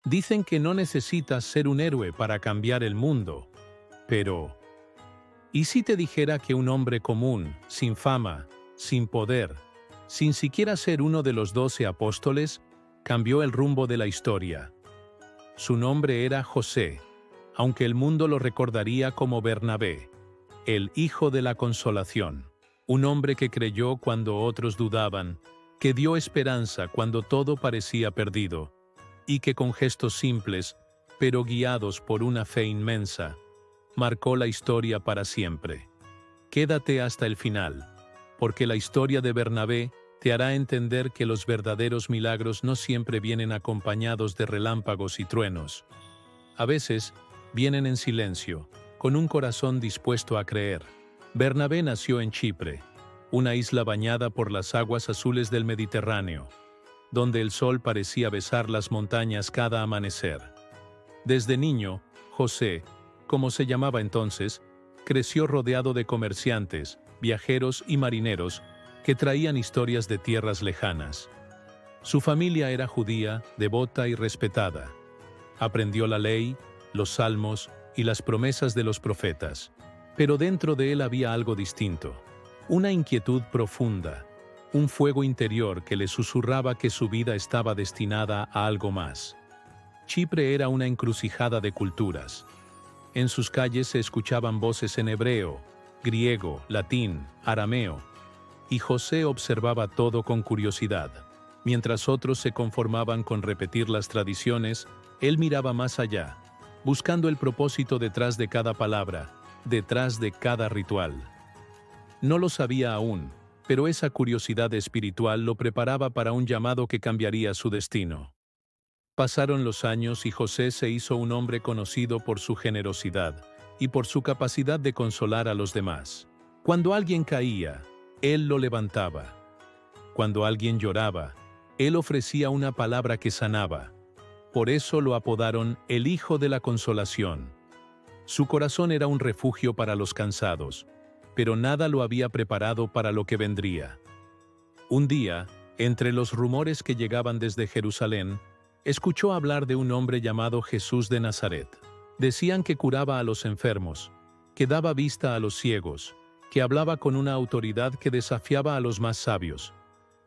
Dicen que no necesitas ser un héroe para cambiar el mundo, pero ¿y si te dijera que un hombre común, sin fama, sin poder, sin siquiera ser uno de los 12 apóstoles, cambió el rumbo de la historia? Su nombre era José, aunque el mundo lo recordaría como Bernabé, el hijo de la consolación, un hombre que creyó cuando otros dudaban, que dio esperanza cuando todo parecía perdido, y que con gestos simples, pero guiados por una fe inmensa, marcó la historia para siempre. Quédate hasta el final, porque la historia de Bernabé te hará entender que los verdaderos milagros no siempre vienen acompañados de relámpagos y truenos. A veces, vienen en silencio, con un corazón dispuesto a creer. Bernabé nació en Chipre, una isla bañada por las aguas azules del Mediterráneo, donde el sol parecía besar las montañas cada amanecer. Desde niño, José, como se llamaba entonces, creció rodeado de comerciantes, viajeros y marineros que traían historias de tierras lejanas. Su familia era judía, devota y respetada. Aprendió la ley, los salmos y las promesas de los profetas. Pero dentro de él había algo distinto, una inquietud profunda, un fuego interior que le susurraba que su vida estaba destinada a algo más. Chipre era una encrucijada de culturas. En sus calles se escuchaban voces en hebreo, griego, latín, arameo, y José observaba todo con curiosidad. Mientras otros se conformaban con repetir las tradiciones, él miraba más allá, buscando el propósito detrás de cada palabra, detrás de cada ritual. No lo sabía aún, pero esa curiosidad espiritual lo preparaba para un llamado que cambiaría su destino. Pasaron los años y José se hizo un hombre conocido por su generosidad y por su capacidad de consolar a los demás. Cuando alguien caía, él lo levantaba. Cuando alguien lloraba, él ofrecía una palabra que sanaba. Por eso lo apodaron el Hijo de la Consolación. Su corazón era un refugio para los cansados, pero nada lo había preparado para lo que vendría. Un día, entre los rumores que llegaban desde Jerusalén, escuchó hablar de un hombre llamado Jesús de Nazaret. Decían que curaba a los enfermos, que daba vista a los ciegos, que hablaba con una autoridad que desafiaba a los más sabios,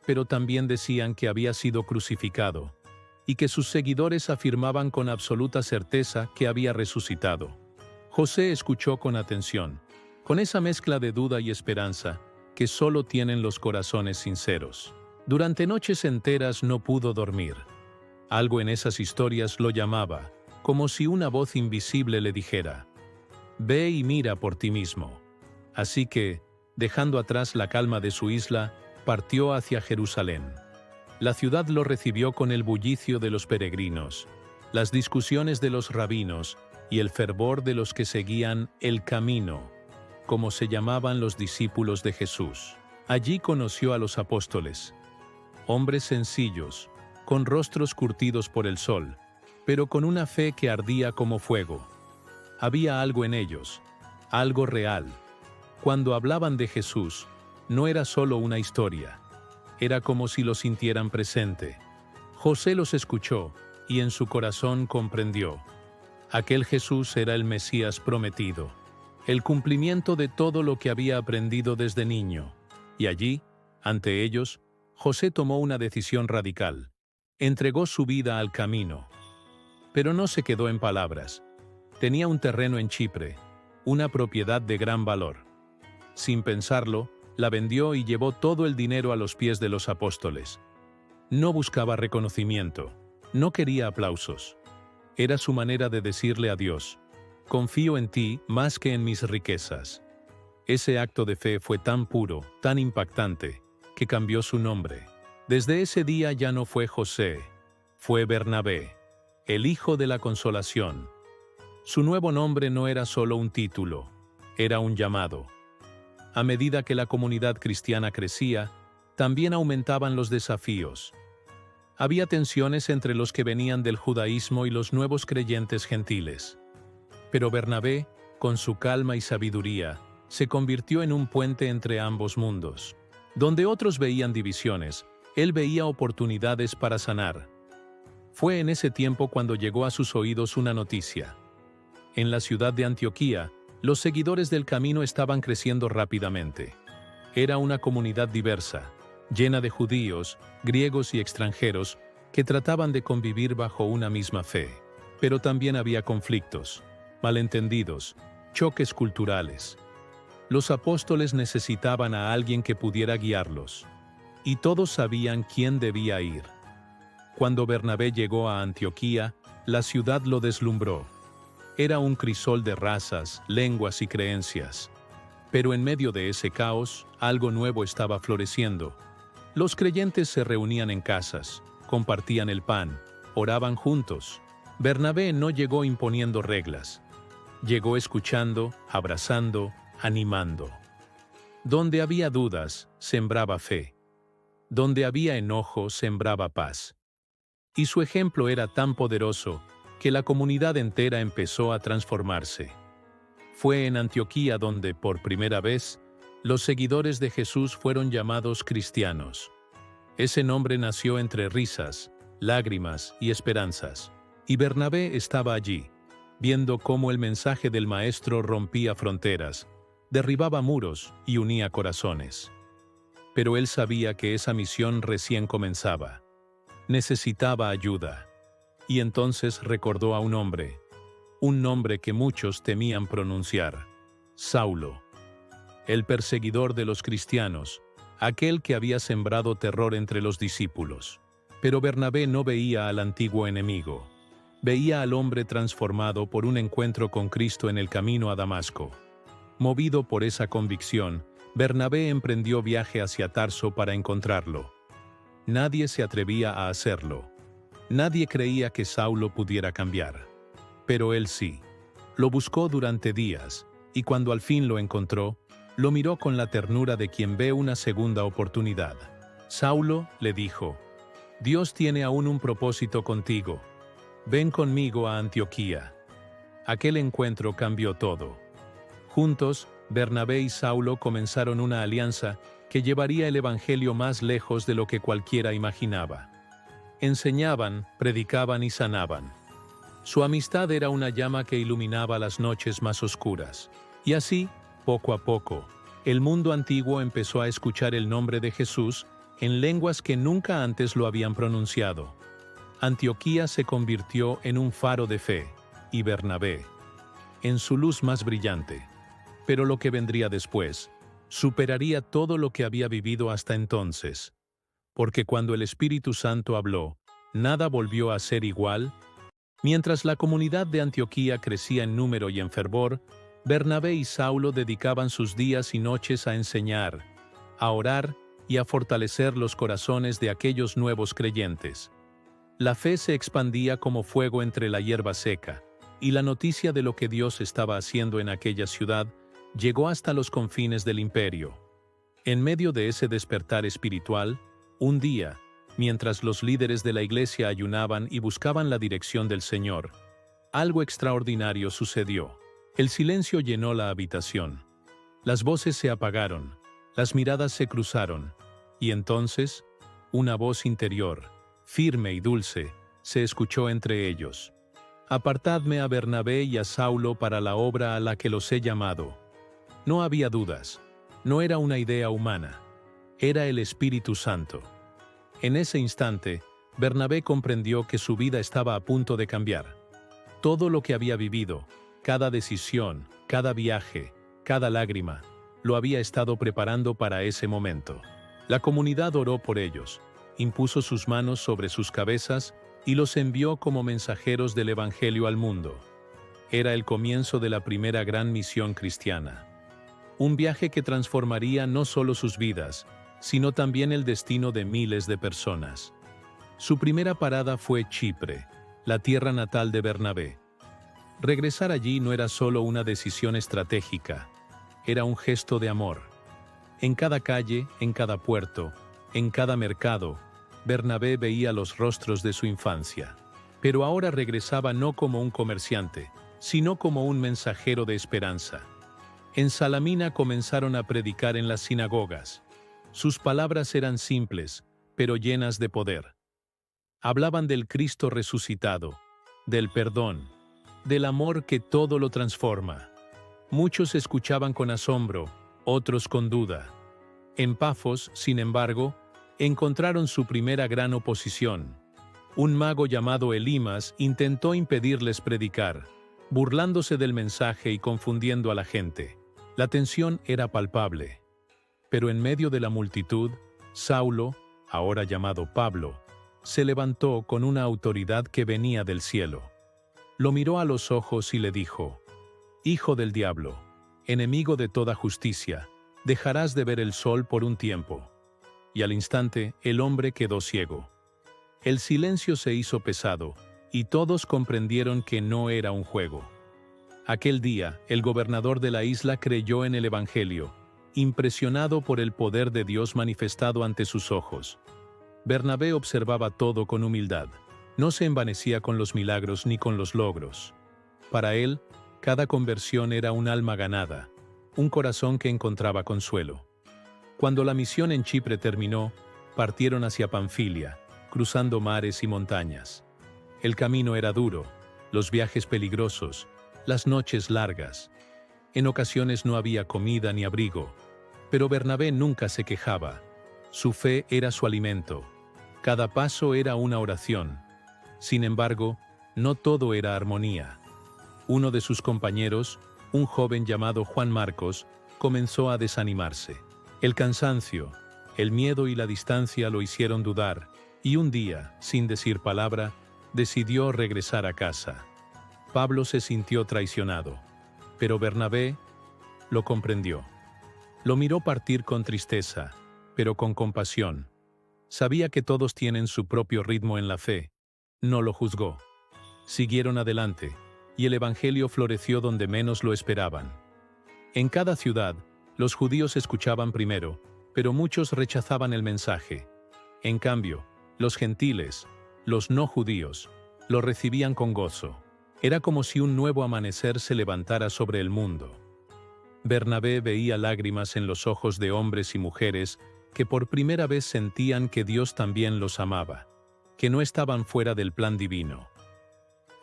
pero también decían que había sido crucificado, y que sus seguidores afirmaban con absoluta certeza que había resucitado. José escuchó con atención, con esa mezcla de duda y esperanza que solo tienen los corazones sinceros. Durante noches enteras no pudo dormir. Algo en esas historias lo llamaba, como si una voz invisible le dijera: «Ve y mira por ti mismo». Así que, dejando atrás la calma de su isla, partió hacia Jerusalén. La ciudad lo recibió con el bullicio de los peregrinos, las discusiones de los rabinos y el fervor de los que seguían el camino, como se llamaban los discípulos de Jesús. Allí conoció a los apóstoles, hombres sencillos, con rostros curtidos por el sol, pero con una fe que ardía como fuego. Había algo en ellos, algo real. Cuando hablaban de Jesús, no era solo una historia, era como si lo sintieran presente. José los escuchó y en su corazón comprendió. Aquel Jesús era el Mesías prometido, el cumplimiento de todo lo que había aprendido desde niño. Y allí, ante ellos, José tomó una decisión radical. Entregó su vida al camino. Pero no se quedó en palabras. Tenía un terreno en Chipre, una propiedad de gran valor. Sin pensarlo, la vendió y llevó todo el dinero a los pies de los apóstoles. No buscaba reconocimiento, no quería aplausos. Era su manera de decirle a Dios: «Confío en ti más que en mis riquezas». Ese acto de fe fue tan puro, tan impactante, que cambió su nombre. Desde ese día ya no fue José, fue Bernabé, el Hijo de la Consolación. Su nuevo nombre no era solo un título, era un llamado. A medida que la comunidad cristiana crecía, también aumentaban los desafíos. Había tensiones entre los que venían del judaísmo y los nuevos creyentes gentiles. Pero Bernabé, con su calma y sabiduría, se convirtió en un puente entre ambos mundos. Donde otros veían divisiones, él veía oportunidades para sanar. Fue en ese tiempo cuando llegó a sus oídos una noticia. En la ciudad de Antioquía, los seguidores del camino estaban creciendo rápidamente. Era una comunidad diversa, llena de judíos, griegos y extranjeros que trataban de convivir bajo una misma fe. Pero también había conflictos, malentendidos, choques culturales. Los apóstoles necesitaban a alguien que pudiera guiarlos, y todos sabían quién debía ir. Cuando Bernabé llegó a Antioquía, la ciudad lo deslumbró. Era un crisol de razas, lenguas y creencias. Pero en medio de ese caos, algo nuevo estaba floreciendo. Los creyentes se reunían en casas, compartían el pan, oraban juntos. Bernabé no llegó imponiendo reglas. Llegó escuchando, abrazando, animando. Donde había dudas, sembraba fe. Donde había enojo, sembraba paz. Y su ejemplo era tan poderoso que la comunidad entera empezó a transformarse. Fue en Antioquía donde, por primera vez, los seguidores de Jesús fueron llamados cristianos. Ese nombre nació entre risas, lágrimas y esperanzas. Y Bernabé estaba allí, viendo cómo el mensaje del Maestro rompía fronteras, derribaba muros y unía corazones. Pero él sabía que esa misión recién comenzaba. Necesitaba ayuda. Y entonces recordó a un nombre que muchos temían pronunciar: Saulo. El perseguidor de los cristianos, aquel que había sembrado terror entre los discípulos. Pero Bernabé no veía al antiguo enemigo. Veía al hombre transformado por un encuentro con Cristo en el camino a Damasco. Movido por esa convicción, Bernabé emprendió viaje hacia Tarso para encontrarlo. Nadie se atrevía a hacerlo. Nadie creía que Saulo pudiera cambiar. Pero él sí. Lo buscó durante días, y cuando al fin lo encontró, lo miró con la ternura de quien ve una segunda oportunidad. Saulo, le dijo, Dios tiene aún un propósito contigo. Ven conmigo a Antioquía. Aquel encuentro cambió todo. Juntos, Bernabé y Saulo comenzaron una alianza que llevaría el evangelio más lejos de lo que cualquiera imaginaba. Enseñaban, predicaban y sanaban. Su amistad era una llama que iluminaba las noches más oscuras. Y así, poco a poco, el mundo antiguo empezó a escuchar el nombre de Jesús en lenguas que nunca antes lo habían pronunciado. Antioquía se convirtió en un faro de fe, y Bernabé en su luz más brillante. Pero lo que vendría después superaría todo lo que había vivido hasta entonces. Porque cuando el Espíritu Santo habló, nada volvió a ser igual. Mientras la comunidad de Antioquía crecía en número y en fervor, Bernabé y Saulo dedicaban sus días y noches a enseñar, a orar y a fortalecer los corazones de aquellos nuevos creyentes. La fe se expandía como fuego entre la hierba seca, y la noticia de lo que Dios estaba haciendo en aquella ciudad llegó hasta los confines del imperio. En medio de ese despertar espiritual, un día, mientras los líderes de la iglesia ayunaban y buscaban la dirección del Señor, algo extraordinario sucedió. El silencio llenó la habitación. Las voces se apagaron, las miradas se cruzaron, y entonces, una voz interior, firme y dulce, se escuchó entre ellos. Apartadme a Bernabé y a Saulo para la obra a la que los he llamado. No había dudas, no era una idea humana, era el Espíritu Santo. En ese instante, Bernabé comprendió que su vida estaba a punto de cambiar. Todo lo que había vivido, cada decisión, cada viaje, cada lágrima, lo había estado preparando para ese momento. La comunidad oró por ellos, impuso sus manos sobre sus cabezas y los envió como mensajeros del Evangelio al mundo. Era el comienzo de la primera gran misión cristiana. Un viaje que transformaría no solo sus vidas, sino también el destino de miles de personas. Su primera parada fue Chipre, la tierra natal de Bernabé. Regresar allí no era solo una decisión estratégica, era un gesto de amor. En cada calle, en cada puerto, en cada mercado, Bernabé veía los rostros de su infancia. Pero ahora regresaba no como un comerciante, sino como un mensajero de esperanza. En Salamina comenzaron a predicar en las sinagogas. Sus palabras eran simples, pero llenas de poder. Hablaban del Cristo resucitado, del perdón, del amor que todo lo transforma. Muchos escuchaban con asombro, otros con duda. En Pafos, sin embargo, encontraron su primera gran oposición. Un mago llamado Elimas intentó impedirles predicar, burlándose del mensaje y confundiendo a la gente. La tensión era palpable. Pero en medio de la multitud, Saulo, ahora llamado Pablo, se levantó con una autoridad que venía del cielo. Lo miró a los ojos y le dijo: «Hijo del diablo, enemigo de toda justicia, dejarás de ver el sol por un tiempo». Y al instante el hombre quedó ciego. El silencio se hizo pesado, y todos comprendieron que no era un juego. Aquel día, el gobernador de la isla creyó en el Evangelio, impresionado por el poder de Dios manifestado ante sus ojos. Bernabé observaba todo con humildad. No se envanecía con los milagros ni con los logros. Para él, cada conversión era un alma ganada, un corazón que encontraba consuelo. Cuando la misión en Chipre terminó, partieron hacia Panfilia, cruzando mares y montañas. El camino era duro, los viajes peligrosos, las noches largas. En ocasiones no había comida ni abrigo, pero Bernabé nunca se quejaba. Su fe era su alimento. Cada paso era una oración. Sin embargo, no todo era armonía. Uno de sus compañeros, un joven llamado Juan Marcos, comenzó a desanimarse. El cansancio, el miedo y la distancia lo hicieron dudar, y un día, sin decir palabra, decidió regresar a casa. Pablo se sintió traicionado, pero Bernabé lo comprendió. Lo miró partir con tristeza, pero con compasión. Sabía que todos tienen su propio ritmo en la fe. No lo juzgó. Siguieron adelante, y el evangelio floreció donde menos lo esperaban. En cada ciudad, los judíos escuchaban primero, pero muchos rechazaban el mensaje. En cambio, los gentiles, los no judíos, lo recibían con gozo. Era como si un nuevo amanecer se levantara sobre el mundo. Bernabé veía lágrimas en los ojos de hombres y mujeres que por primera vez sentían que Dios también los amaba, que no estaban fuera del plan divino.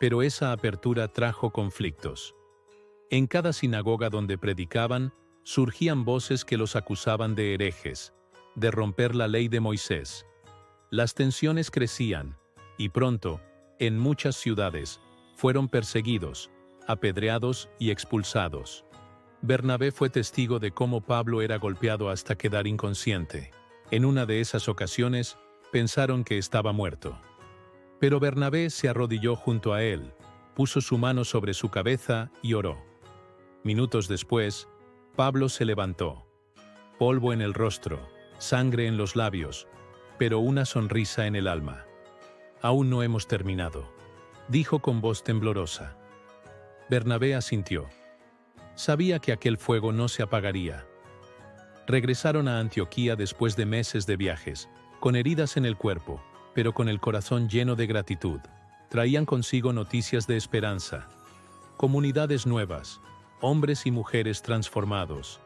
Pero esa apertura trajo conflictos. En cada sinagoga donde predicaban, surgían voces que los acusaban de herejes, de romper la ley de Moisés. Las tensiones crecían, y pronto, en muchas ciudades, fueron perseguidos, apedreados y expulsados. Bernabé fue testigo de cómo Pablo era golpeado hasta quedar inconsciente. En una de esas ocasiones, pensaron que estaba muerto. Pero Bernabé se arrodilló junto a él, puso su mano sobre su cabeza y oró. Minutos después, Pablo se levantó. Polvo en el rostro, sangre en los labios, pero una sonrisa en el alma. «Aún no hemos terminado», dijo con voz temblorosa. Bernabé asintió. Sabía que aquel fuego no se apagaría. Regresaron a Antioquía después de meses de viajes, con heridas en el cuerpo, pero con el corazón lleno de gratitud. Traían consigo noticias de esperanza, comunidades nuevas, hombres y mujeres transformados,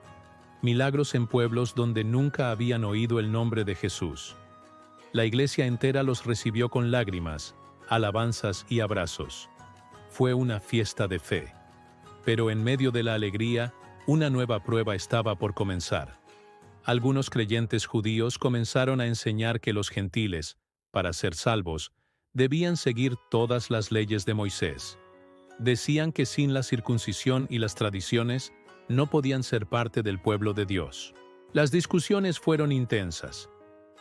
milagros en pueblos donde nunca habían oído el nombre de Jesús. La iglesia entera los recibió con lágrimas, alabanzas y abrazos. Fue una fiesta de fe. Pero en medio de la alegría, una nueva prueba estaba por comenzar. Algunos creyentes judíos comenzaron a enseñar que los gentiles, para ser salvos, debían seguir todas las leyes de Moisés. Decían que sin la circuncisión y las tradiciones, no podían ser parte del pueblo de Dios. Las discusiones fueron intensas.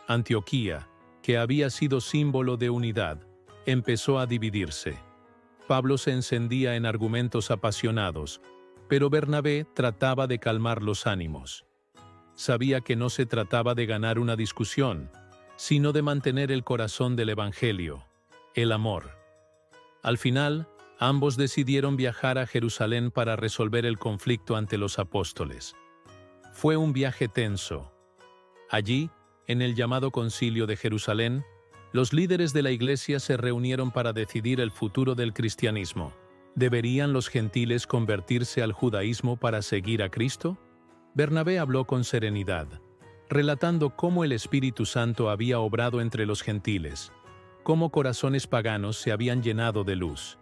Antioquía, que había sido símbolo de unidad, empezó a dividirse. Pablo se encendía en argumentos apasionados, pero Bernabé trataba de calmar los ánimos. Sabía que no se trataba de ganar una discusión, sino de mantener el corazón del Evangelio, el amor. Al final, ambos decidieron viajar a Jerusalén para resolver el conflicto ante los apóstoles. Fue un viaje tenso. Allí, en el llamado Concilio de Jerusalén, los líderes de la Iglesia se reunieron para decidir el futuro del cristianismo. ¿Deberían los gentiles convertirse al judaísmo para seguir a Cristo? Bernabé habló con serenidad, relatando cómo el Espíritu Santo había obrado entre los gentiles. cómo corazones paganos se habían llenado de luz.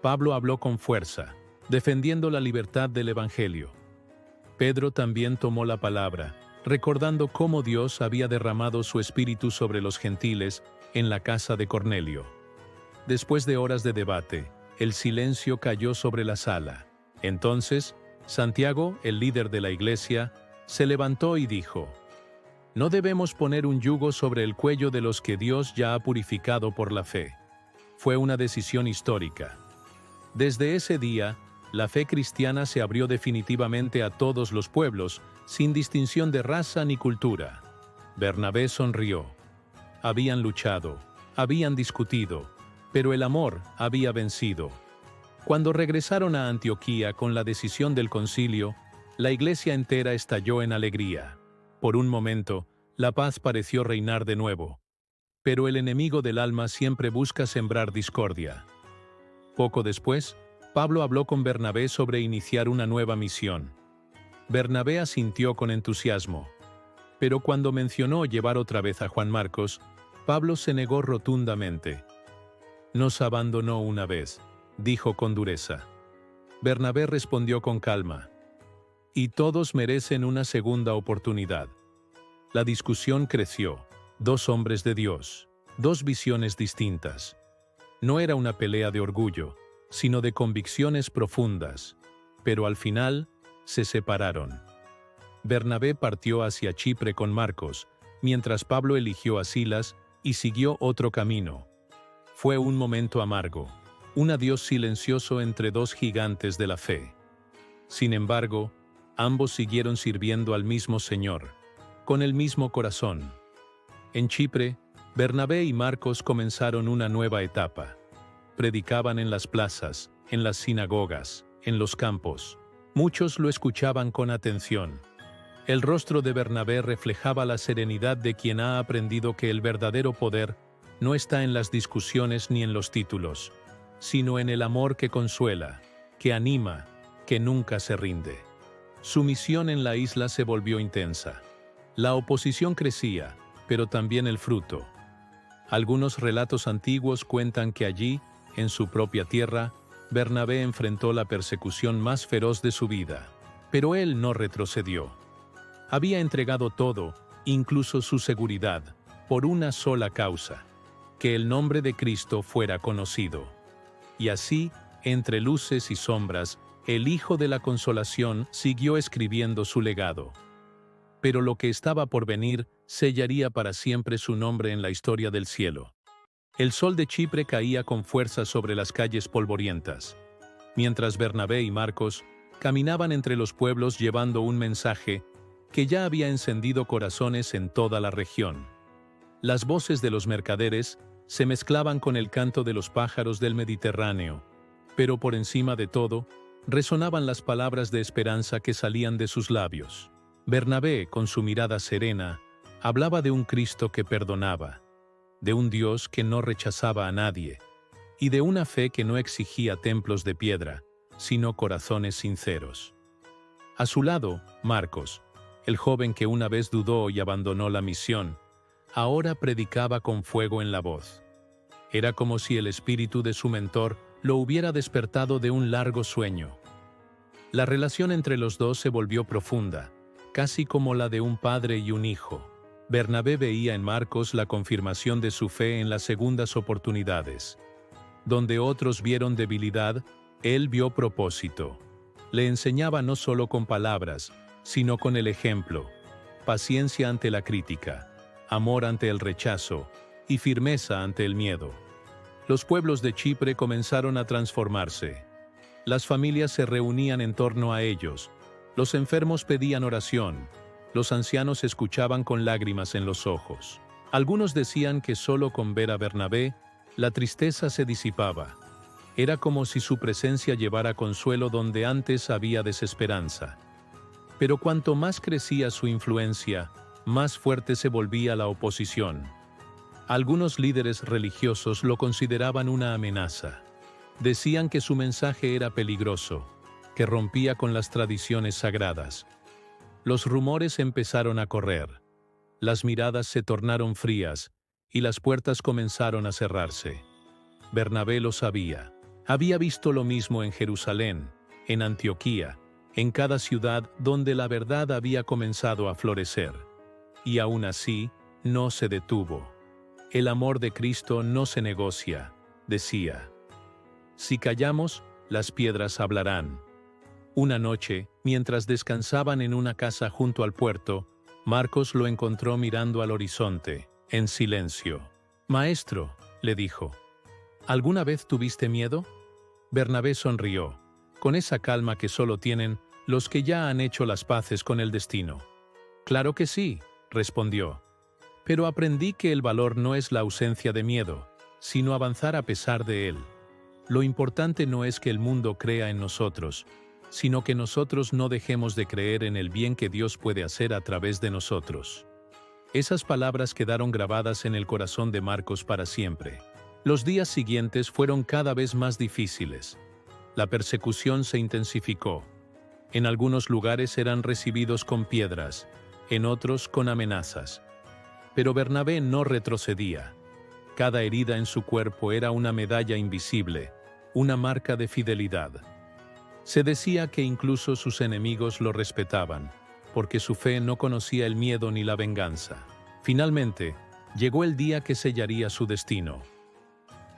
Pablo habló con fuerza, defendiendo la libertad del Evangelio. Pedro también tomó la palabra, recordando cómo Dios había derramado su espíritu sobre los gentiles en la casa de Cornelio. Después de horas de debate, el silencio cayó sobre la sala. Entonces, Santiago, el líder de la iglesia, se levantó y dijo: «No debemos poner un yugo sobre el cuello de los que Dios ya ha purificado por la fe». Fue una decisión histórica. Desde ese día, la fe cristiana se abrió definitivamente a todos los pueblos, sin distinción de raza ni cultura. Bernabé sonrió. Habían luchado, habían discutido, pero el amor había vencido. Cuando regresaron a Antioquía con la decisión del concilio, la iglesia entera estalló en alegría. Por un momento, la paz pareció reinar de nuevo. Pero el enemigo del alma siempre busca sembrar discordia. Poco después, Pablo habló con Bernabé sobre iniciar una nueva misión. Bernabé asintió con entusiasmo. Pero cuando mencionó llevar otra vez a Juan Marcos, Pablo se negó rotundamente. «Nos abandonó una vez», dijo con dureza. Bernabé respondió con calma: «Y todos merecen una segunda oportunidad». La discusión creció. Dos hombres de Dios, dos visiones distintas. No era una pelea de orgullo, sino de convicciones profundas. Pero al final, se separaron. Bernabé partió hacia Chipre con Marcos, mientras Pablo eligió a Silas y siguió otro camino. Fue un momento amargo, un adiós silencioso entre dos gigantes de la fe. Sin embargo, ambos siguieron sirviendo al mismo Señor, con el mismo corazón. En Chipre, Bernabé y Marcos comenzaron una nueva etapa. Predicaban en las plazas, en las sinagogas, en los campos. Muchos lo escuchaban con atención. El rostro de Bernabé reflejaba la serenidad de quien ha aprendido que el verdadero poder no está en las discusiones ni en los títulos, sino en el amor que consuela, que anima, que nunca se rinde. Su misión en la isla se volvió intensa. La oposición crecía, pero también el fruto. Algunos relatos antiguos cuentan que allí, en su propia tierra, Bernabé enfrentó la persecución más feroz de su vida. Pero él no retrocedió. Había entregado todo, incluso su seguridad, por una sola causa: que el nombre de Cristo fuera conocido. Y así, entre luces y sombras, el Hijo de la Consolación siguió escribiendo su legado. Pero lo que estaba por venir sellaría para siempre su nombre en la historia del cielo. El sol de Chipre caía con fuerza sobre las calles polvorientas, mientras Bernabé y Marcos caminaban entre los pueblos llevando un mensaje que ya había encendido corazones en toda la región. Las voces de los mercaderes se mezclaban con el canto de los pájaros del Mediterráneo, pero por encima de todo, resonaban las palabras de esperanza que salían de sus labios. Bernabé, con su mirada serena, hablaba de un Cristo que perdonaba, de un Dios que no rechazaba a nadie, y de una fe que no exigía templos de piedra, sino corazones sinceros. A su lado, Marcos, el joven que una vez dudó y abandonó la misión, ahora predicaba con fuego en la voz. Era como si el espíritu de su mentor lo hubiera despertado de un largo sueño. La relación entre los dos se volvió profunda, casi como la de un padre y un hijo. Bernabé veía en Marcos la confirmación de su fe en las segundas oportunidades. Donde otros vieron debilidad, él vio propósito. Le enseñaba no solo con palabras, sino con el ejemplo: paciencia ante la crítica, amor ante el rechazo y firmeza ante el miedo. Los pueblos de Chipre comenzaron a transformarse. Las familias se reunían en torno a ellos, los enfermos pedían oración, los ancianos escuchaban con lágrimas en los ojos. Algunos decían que solo con ver a Bernabé, la tristeza se disipaba. Era como si su presencia llevara consuelo donde antes había desesperanza. Pero cuanto más crecía su influencia, más fuerte se volvía la oposición. Algunos líderes religiosos lo consideraban una amenaza. Decían que su mensaje era peligroso, que rompía con las tradiciones sagradas. Los rumores empezaron a correr. Las miradas se tornaron frías, y las puertas comenzaron a cerrarse. Bernabé lo sabía. Había visto lo mismo en Jerusalén, en Antioquía, en cada ciudad donde la verdad había comenzado a florecer. Y aún así, no se detuvo. El amor de Cristo no se negocia, decía. Si callamos, las piedras hablarán. Una noche, mientras descansaban en una casa junto al puerto, Marcos lo encontró mirando al horizonte, en silencio. «Maestro», le dijo, «¿alguna vez tuviste miedo?» Bernabé sonrió, con esa calma que solo tienen los que ya han hecho las paces con el destino. «Claro que sí», respondió, «pero aprendí que el valor no es la ausencia de miedo, sino avanzar a pesar de él. Lo importante no es que el mundo crea en nosotros, sino que nosotros no dejemos de creer en el bien que Dios puede hacer a través de nosotros». Esas palabras quedaron grabadas en el corazón de Marcos para siempre. Los días siguientes fueron cada vez más difíciles. La persecución se intensificó. En algunos lugares eran recibidos con piedras, en otros con amenazas. Pero Bernabé no retrocedía. Cada herida en su cuerpo era una medalla invisible, una marca de fidelidad. Se decía que incluso sus enemigos lo respetaban, porque su fe no conocía el miedo ni la venganza. Finalmente, llegó el día que sellaría su destino.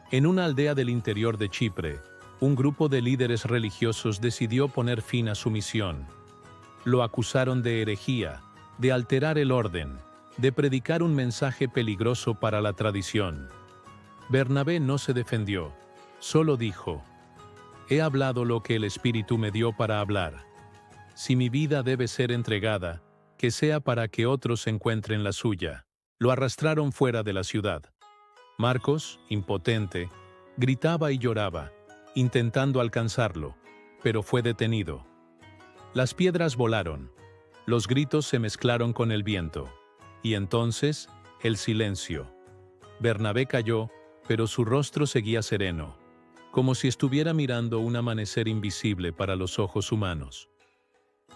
En una aldea del interior de Chipre, un grupo de líderes religiosos decidió poner fin a su misión. Lo acusaron de herejía, de alterar el orden, de predicar un mensaje peligroso para la tradición. Bernabé no se defendió, solo dijo: «He hablado lo que el Espíritu me dio para hablar. Si mi vida debe ser entregada, que sea para que otros encuentren la suya». Lo arrastraron fuera de la ciudad. Marcos, impotente, gritaba y lloraba, intentando alcanzarlo, pero fue detenido. Las piedras volaron, los gritos se mezclaron con el viento, y entonces, el silencio. Bernabé cayó, pero su rostro seguía sereno, como si estuviera mirando un amanecer invisible para los ojos humanos.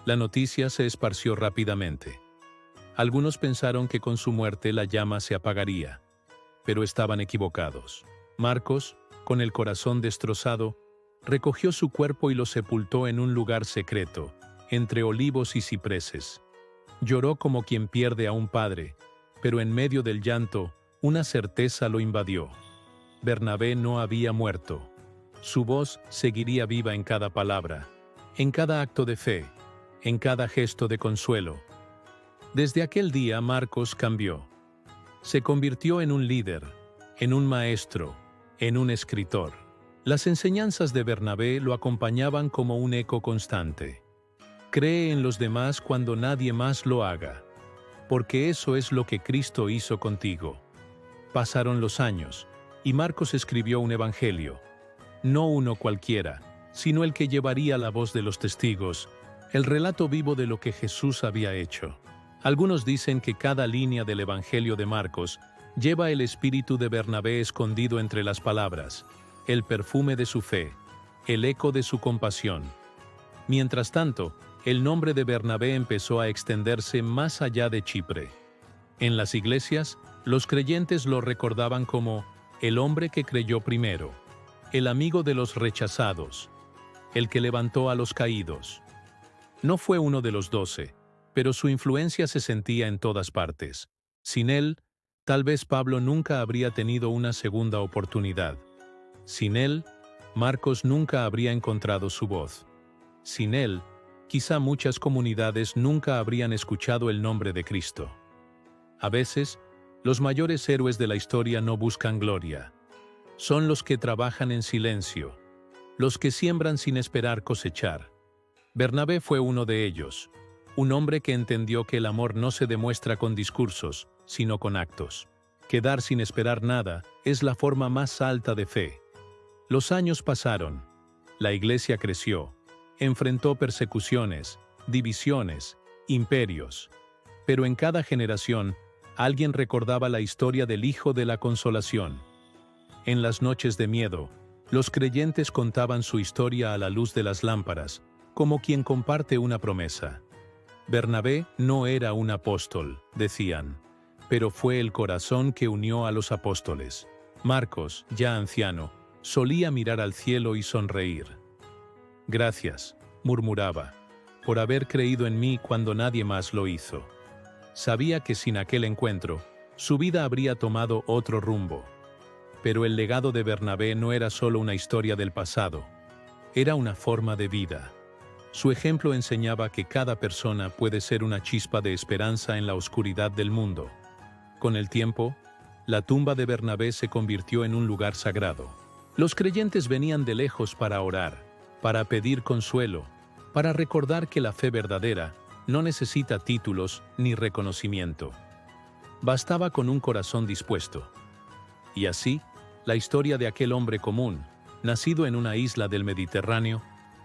La noticia se esparció rápidamente. Algunos pensaron que con su muerte la llama se apagaría, pero estaban equivocados. Marcos, con el corazón destrozado, recogió su cuerpo y lo sepultó en un lugar secreto, entre olivos y cipreses. Lloró como quien pierde a un padre, pero en medio del llanto, una certeza lo invadió. Bernabé no había muerto. Su voz seguiría viva en cada palabra, en cada acto de fe, en cada gesto de consuelo. Desde aquel día Marcos cambió. Se convirtió en un líder, en un maestro, en un escritor. Las enseñanzas de Bernabé lo acompañaban como un eco constante. Cree en los demás cuando nadie más lo haga, porque eso es lo que Cristo hizo contigo. Pasaron los años, y Marcos escribió un evangelio, no uno cualquiera, sino el que llevaría la voz de los testigos, el relato vivo de lo que Jesús había hecho. Algunos dicen que cada línea del evangelio de Marcos lleva el espíritu de Bernabé escondido entre las palabras, el perfume de su fe, el eco de su compasión. Mientras tanto, el nombre de Bernabé empezó a extenderse más allá de Chipre. En las iglesias, los creyentes lo recordaban como el hombre que creyó primero, el amigo de los rechazados, el que levantó a los caídos. No fue uno de los 12, pero su influencia se sentía en todas partes. Sin él, tal vez Pablo nunca habría tenido una segunda oportunidad. Sin él, Marcos nunca habría encontrado su voz. Sin él, quizá muchas comunidades nunca habrían escuchado el nombre de Cristo. A veces, los mayores héroes de la historia no buscan gloria. Son los que trabajan en silencio, los que siembran sin esperar cosechar. Bernabé fue uno de ellos, un hombre que entendió que el amor no se demuestra con discursos, sino con actos. Que dar sin esperar nada es la forma más alta de fe. Los años pasaron, la iglesia creció, enfrentó persecuciones, divisiones, imperios. Pero en cada generación, alguien recordaba la historia del Hijo de la Consolación. En las noches de miedo, los creyentes contaban su historia a la luz de las lámparas, como quien comparte una promesa. Bernabé no era un apóstol, decían, pero fue el corazón que unió a los apóstoles. Marcos, ya anciano, solía mirar al cielo y sonreír. «Gracias», murmuraba, «por haber creído en mí cuando nadie más lo hizo». Sabía que sin aquel encuentro, su vida habría tomado otro rumbo. Pero el legado de Bernabé no era solo una historia del pasado, era una forma de vida. Su ejemplo enseñaba que cada persona puede ser una chispa de esperanza en la oscuridad del mundo. Con el tiempo, la tumba de Bernabé se convirtió en un lugar sagrado. Los creyentes venían de lejos para orar, para pedir consuelo, para recordar que la fe verdadera no necesita títulos ni reconocimiento. Bastaba con un corazón dispuesto. Y así, la historia de aquel hombre común, nacido en una isla del Mediterráneo,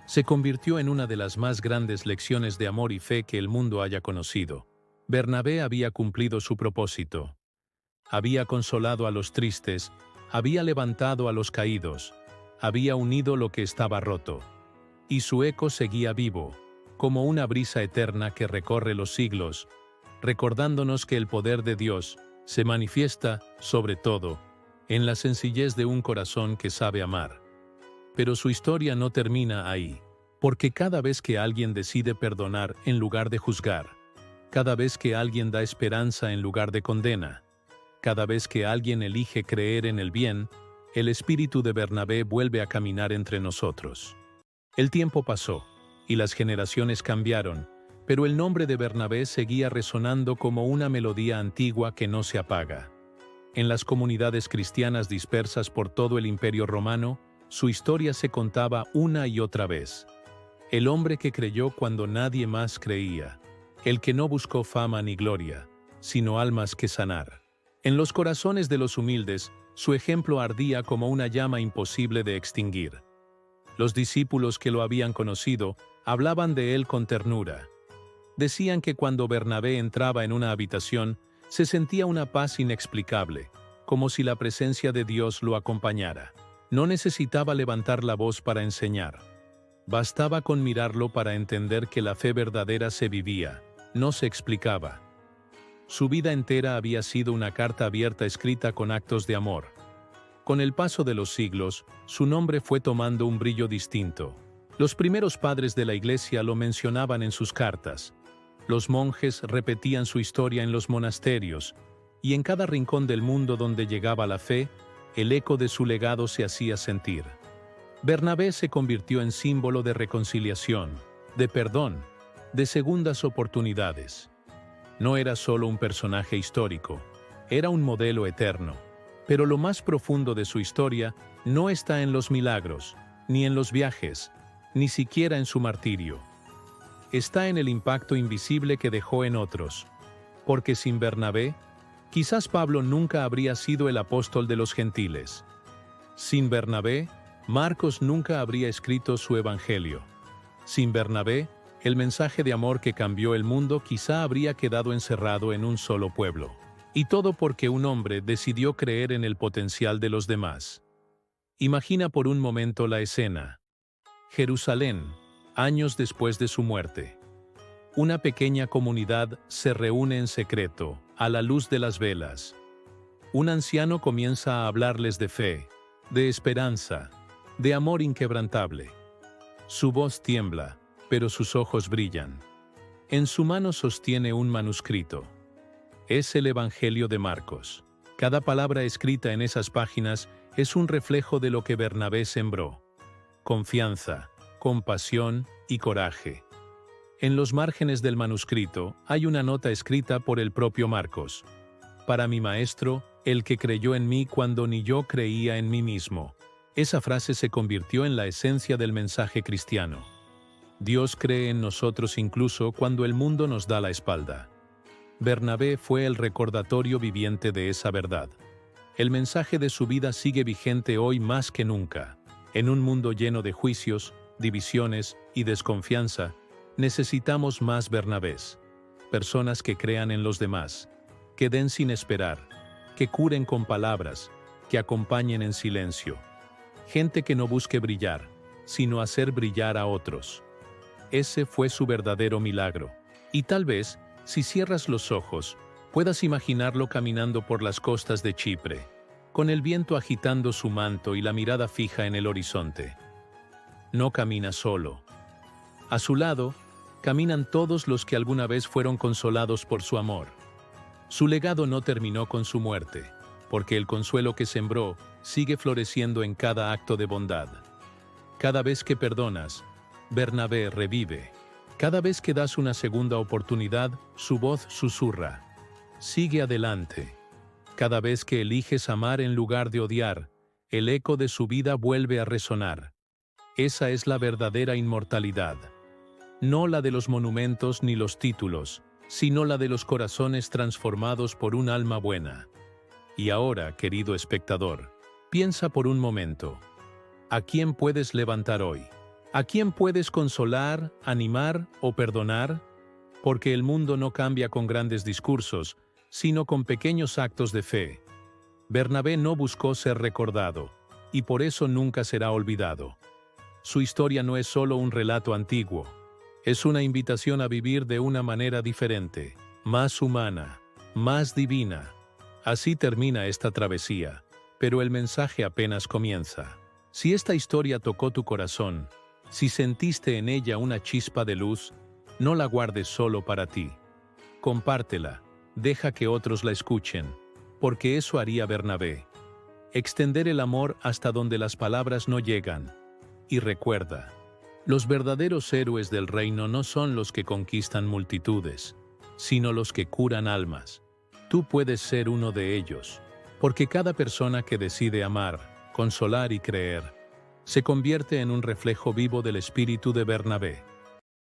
se convirtió en una de las más grandes lecciones de amor y fe que el mundo haya conocido. Bernabé había cumplido su propósito. Había consolado a los tristes, había levantado a los caídos, había unido lo que estaba roto. Y su eco seguía vivo, como una brisa eterna que recorre los siglos, recordándonos que el poder de Dios se manifiesta, sobre todo, en la sencillez de un corazón que sabe amar. Pero su historia no termina ahí, porque cada vez que alguien decide perdonar en lugar de juzgar, cada vez que alguien da esperanza en lugar de condena, cada vez que alguien elige creer en el bien, el espíritu de Bernabé vuelve a caminar entre nosotros. El tiempo pasó, y las generaciones cambiaron, pero el nombre de Bernabé seguía resonando como una melodía antigua que no se apaga. En las comunidades cristianas dispersas por todo el Imperio Romano, su historia se contaba una y otra vez. El hombre que creyó cuando nadie más creía, el que no buscó fama ni gloria, sino almas que sanar. En los corazones de los humildes, su ejemplo ardía como una llama imposible de extinguir. Los discípulos que lo habían conocido hablaban de él con ternura. Decían que cuando Bernabé entraba en una habitación, se sentía una paz inexplicable, como si la presencia de Dios lo acompañara. No necesitaba levantar la voz para enseñar. Bastaba con mirarlo para entender que la fe verdadera se vivía, no se explicaba. Su vida entera había sido una carta abierta escrita con actos de amor. Con el paso de los siglos, su nombre fue tomando un brillo distinto. Los primeros padres de la Iglesia lo mencionaban en sus cartas. Los monjes repetían su historia en los monasterios, y en cada rincón del mundo donde llegaba la fe, el eco de su legado se hacía sentir. Bernabé se convirtió en símbolo de reconciliación, de perdón, de segundas oportunidades. No era solo un personaje histórico, era un modelo eterno. Pero lo más profundo de su historia no está en los milagros, ni en los viajes, ni siquiera en su martirio. Está en el impacto invisible que dejó en otros. Porque sin Bernabé, quizás Pablo nunca habría sido el apóstol de los gentiles. Sin Bernabé, Marcos nunca habría escrito su evangelio. Sin Bernabé, el mensaje de amor que cambió el mundo quizá habría quedado encerrado en un solo pueblo. Y todo porque un hombre decidió creer en el potencial de los demás. Imagina por un momento la escena. Jerusalén, años después de su muerte. Una pequeña comunidad se reúne en secreto, a la luz de las velas. Un anciano comienza a hablarles de fe, de esperanza, de amor inquebrantable. Su voz tiembla, pero sus ojos brillan. En su mano sostiene un manuscrito. Es el Evangelio de Marcos. Cada palabra escrita en esas páginas es un reflejo de lo que Bernabé sembró. Confianza, compasión y coraje. En los márgenes del manuscrito hay una nota escrita por el propio Marcos. Para mi maestro, el que creyó en mí cuando ni yo creía en mí mismo. Esa frase se convirtió en la esencia del mensaje cristiano. Dios cree en nosotros incluso cuando el mundo nos da la espalda. Bernabé fue el recordatorio viviente de esa verdad. El mensaje de su vida sigue vigente hoy más que nunca. En un mundo lleno de juicios, divisiones y desconfianza, necesitamos más Bernabés. Personas que crean en los demás, que den sin esperar, que curen con palabras, que acompañen en silencio. Gente que no busque brillar, sino hacer brillar a otros. Ese fue su verdadero milagro. Y tal vez, si cierras los ojos, Puedas imaginarlo caminando por las costas de Chipre, con el viento agitando su manto y la mirada fija en el horizonte. No camina solo. A su lado, caminan todos los que alguna vez fueron consolados por su amor. Su legado no terminó con su muerte, porque el consuelo que sembró sigue floreciendo en cada acto de bondad. Cada vez que perdonas, Bernabé revive. Cada vez que das una segunda oportunidad, su voz susurra: sigue adelante. Cada vez que eliges amar en lugar de odiar, el eco de su vida vuelve a resonar. Esa es la verdadera inmortalidad. No la de los monumentos ni los títulos, sino la de los corazones transformados por un alma buena. Y ahora, querido espectador, piensa por un momento. ¿A quién puedes levantar hoy? ¿A quién puedes consolar, animar o perdonar? Porque el mundo no cambia con grandes discursos, sino con pequeños actos de fe. Bernabé no buscó ser recordado, y por eso nunca será olvidado. Su historia no es solo un relato antiguo, es una invitación a vivir de una manera diferente, más humana, más divina. Así termina esta travesía, pero el mensaje apenas comienza. Si esta historia tocó tu corazón, si sentiste en ella una chispa de luz, no la guardes solo para ti. Compártela, deja que otros la escuchen, porque eso haría Bernabé. Extender el amor hasta donde las palabras no llegan. Y recuerda, los verdaderos héroes del reino no son los que conquistan multitudes, sino los que curan almas. Tú puedes ser uno de ellos, porque cada persona que decide amar, consolar y creer, se convierte en un reflejo vivo del espíritu de Bernabé.